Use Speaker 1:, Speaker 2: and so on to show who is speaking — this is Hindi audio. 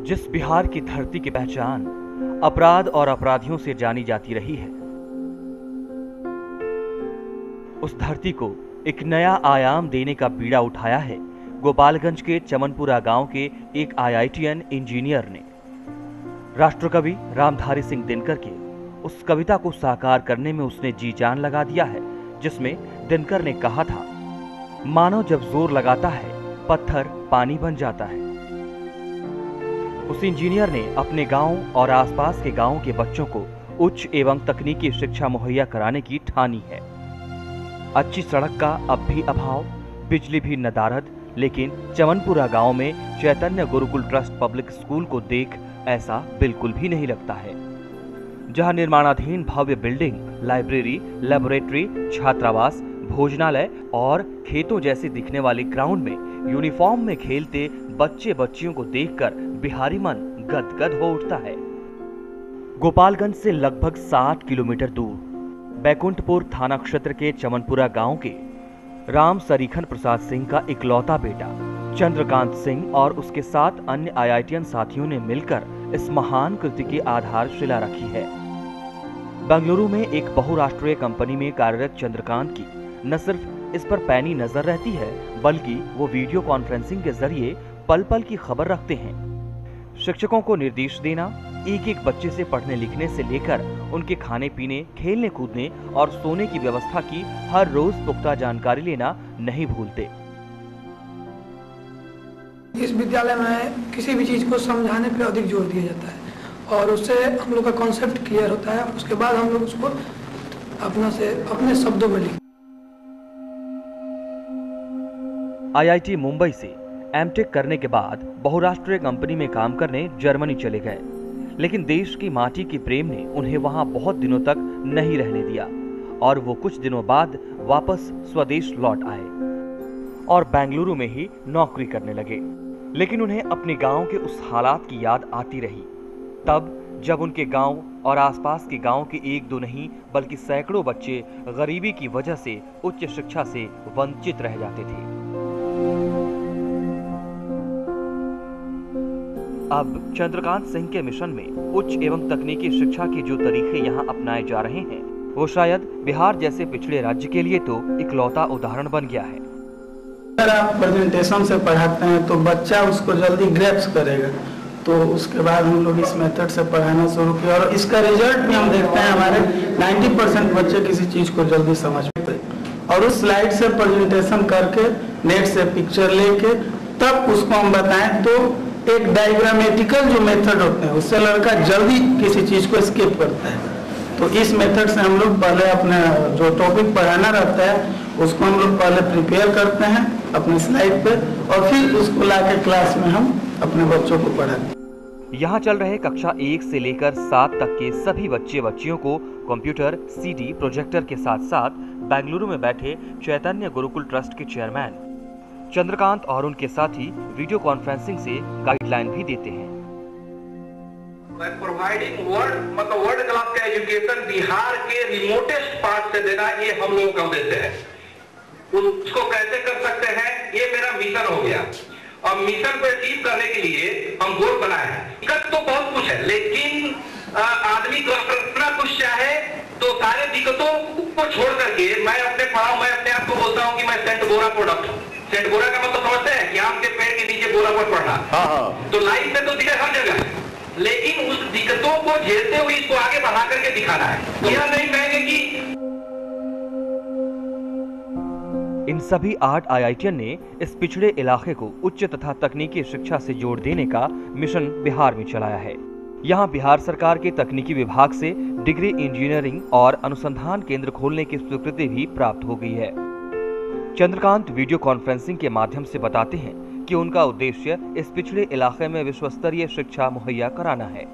Speaker 1: जिस बिहार की धरती की पहचान अपराध और अपराधियों से जानी जाती रही है, उस धरती को एक नया आयाम देने का बीड़ा उठाया है गोपालगंज के चमनपुरा गांव के एक आईआईटीएन इंजीनियर ने। राष्ट्रकवि रामधारी सिंह दिनकर के उस कविता को साकार करने में उसने जी जान लगा दिया है, जिसमें दिनकर ने कहा था, मानव जब जोर लगाता है पत्थर पानी बन जाता है। उस इंजीनियर ने अपने गांव और आसपास के गांवों के बच्चों को उच्च एवं तकनीकी शिक्षा मुहैया कराने की ठानी है। अच्छी सड़क का अब भी अभाव, बिजली भी नदारद, लेकिन चमनपुरा गांव में चैतन्य गुरुकुल ट्रस्ट पब्लिक स्कूल को देख ऐसा बिल्कुल भी नहीं लगता है। जहां निर्माणाधीन भव्य बिल्डिंग, लाइब्रेरी, लेबोरेटरी, छात्रावास, भोजनालय और खेतों जैसे दिखने वाले ग्राउंड में यूनिफॉर्म में खेलते बच्चे बच्चियों को देखकर बिहारी मन गदगद हो उठता है। गोपालगंज से लगभग 7 किलोमीटर दूर बैकुंठपुर थाना क्षेत्र के चमनपुरा गांव के राम सरीखन प्रसाद सिंह का इकलौता बेटा चंद्रकांत सिंह और उसके 7 अन्य आईआईटीएन साथियों ने मिलकर इस महान कृति की आधारशिला रखी है। बेंगलुरु में एक बहुराष्ट्रीय कंपनी में कार्यरत चंद्रकांत की न सिर्फ इस पर पैनी नजर रहती है, बल्कि वो वीडियो कॉन्फ्रेंसिंग के जरिए पल पल की खबर रखते हैं। शिक्षकों को निर्देश देना, एक एक बच्चे से पढ़ने लिखने से लेकर उनके खाने पीने, खेलने कूदने और सोने की व्यवस्था की हर रोज पुख्ता जानकारी लेना नहीं भूलते।
Speaker 2: इस विद्यालय में किसी भी चीज को समझाने पर अधिक जोर दिया जाता है और उससे हम लोग का कॉन्सेप्ट क्लियर होता है। उसके बाद हम लोग उसको अपने शब्दों में लिखते।
Speaker 1: आईआईटी मुंबई से एमटेक करने के बाद बहुराष्ट्रीय कंपनी में काम करने जर्मनी चले गए, लेकिन देश की माटी के प्रेम ने उन्हें वहां बहुत दिनों तक नहीं रहने दिया और वो कुछ दिनों बाद वापस स्वदेश लौट आए और बेंगलुरु में ही नौकरी करने लगे। लेकिन उन्हें अपने गांव के उस हालात की याद आती रही, तब जब उनके गांव और आसपास के गांव के एक दो नहीं बल्कि सैकड़ों बच्चे गरीबी की वजह से उच्च शिक्षा से वंचित रह जाते थे। अब चंद्रकांत सिंह के मिशन में उच्च एवं तकनीकी शिक्षा के जो तरीके यहाँ अपनाए जा रहे हैं, वो शायद बिहार जैसे पिछड़े राज्य के लिए तो इकलौता उदाहरण बन गया है।
Speaker 3: अगर आप प्रेजेंटेशन से पढ़ाते हैं तो बच्चा उसको जल्दी ग्रैप्स करेगा, तो उसके बाद हम लोग इस मेथड से पढ़ाना शुरू किया और इसका रिजल्ट भी हम देखते हैं। हमारे 90% बच्चे किसी चीज को जल्दी समझ पाते हैं और उस स्लाइड से प्रेजेंटेशन करके नेट से पिक्चर लेके तब उसको हम बताएं तो एक डायग्रामेटिकल जो मेथड होते हैं उससे लड़का जल्दी किसी चीज को स्किप करता है। तो इस मेथड से हम लोग पहले अपने जो टॉपिक पढ़ाना रहता है उसको हम लोग पहले प्रिपेयर करते हैं अपने स्लाइड पे और फिर उसको लाके क्लास में हम अपने बच्चों को पढ़ाते हैं।
Speaker 1: यहाँ चल रहे कक्षा 1 से लेकर 7 तक के सभी बच्चे बच्चियों को कंप्यूटर, सीडी, प्रोजेक्टर के साथ साथ बेंगलुरु में बैठे चैतन्य गुरुकुल ट्रस्ट के चेयरमैन चंद्रकांत और उनके साथी वीडियो कॉन्फ्रेंसिंग से गाइडलाइन भी देते हैं।
Speaker 4: प्रोवाइडिंग वर्ल्ड क्लास का एजुकेशन बिहार के रिमोटेस्ट पार्ट से देना, ये हम लोगों का उद्देश्य है। उसको कैसे कर सकते हैं, ये मेरा मिशन हो गया और मिशन को अचीव करने के लिए हम गोल बनाए हैं। दिक्कत तो बहुत कुछ है, लेकिन आदमी को अपना कुछ चाहे तो सारे दिक्कतों को छोड़ करके मैं अपने आप को बोलता हूँ कि मैं सेंट बोरा प्रोडक्ट हूँ। सेंट बोरा का मतलब समझते हैं कि आम के पेड़ के नीचे बोरा पर पड़ना। तो लाइफ में तो दिक्कत हर जगह है, लेकिन उस दिक्कतों को झेलते हुए इसको आगे बढ़ा करके दिखाना है। यह नहीं कहेंगे कि
Speaker 1: इन सभी 8 आईआईटीएन ने इस पिछड़े इलाके को उच्च तथा तकनीकी शिक्षा से जोड़ देने का मिशन बिहार में चलाया है। यहाँ बिहार सरकार के तकनीकी विभाग से डिग्री इंजीनियरिंग और अनुसंधान केंद्र खोलने की स्वीकृति भी प्राप्त हो गई है। चंद्रकांत वीडियो कॉन्फ्रेंसिंग के माध्यम से बताते हैं कि उनका उद्देश्य इस पिछड़े इलाके में विश्व स्तरीय शिक्षा मुहैया कराना है।